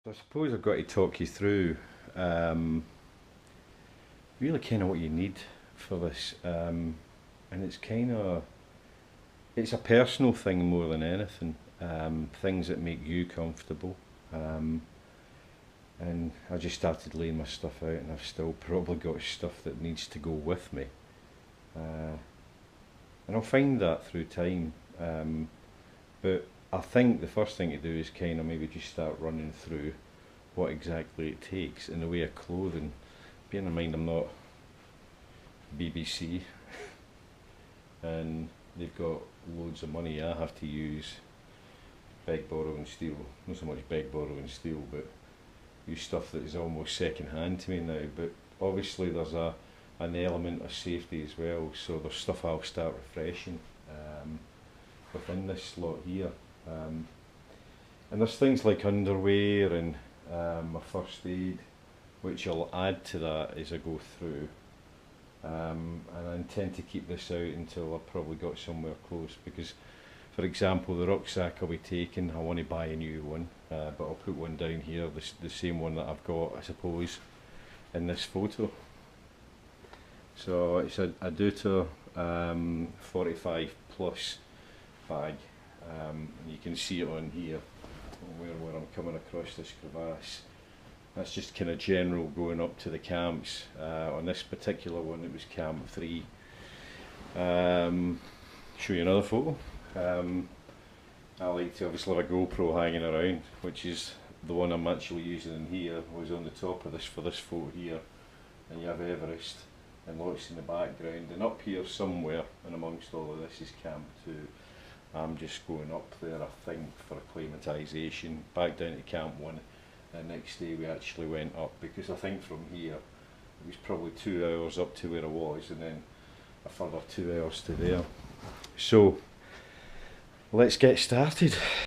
I suppose I've got to talk you through really kind of what you need for this, and it's a personal thing more than anything. Things that make you comfortable, um, and I just started laying my stuff out, and I've still probably got stuff that needs to go with me, uh, and I'll find that through time. But I think the first thing to do is kind of maybe just start running through what exactly it takes in the way of clothing. Bearing in mind I'm not BBC and they've got loads of money. I have to use beg, borrow and steal. Not so much beg, borrow and steal, but use stuff that is almost second hand to me now. But obviously there's an element of safety as well, so there's stuff I'll start refreshing within this slot here. And there's things like underwear and my first aid, which I'll add to that as I go through. And I intend to keep this out until I've probably got somewhere close, because for example the rucksack I'll be taking, I want to buy a new one, but I'll put one down here, the same one that I've got I suppose in this photo. So it's a Duter 45 plus bag, and you can see it on here where I'm coming across this crevasse. That's just kind of general going up to the camps. On this particular one it was camp 3. Show you another photo. I like to obviously have a GoPro hanging around, which is the one I'm actually using in here, was on the top of this for this photo here. And you have Everest and Lhotse in the background, and up here somewhere and amongst all of this is camp 2. I'm just going up there I think for acclimatisation, back down to camp 1. And next day we actually went up, because I think from here it was probably 2 hours up to where I was, and then a further 2 hours to there. So let's get started.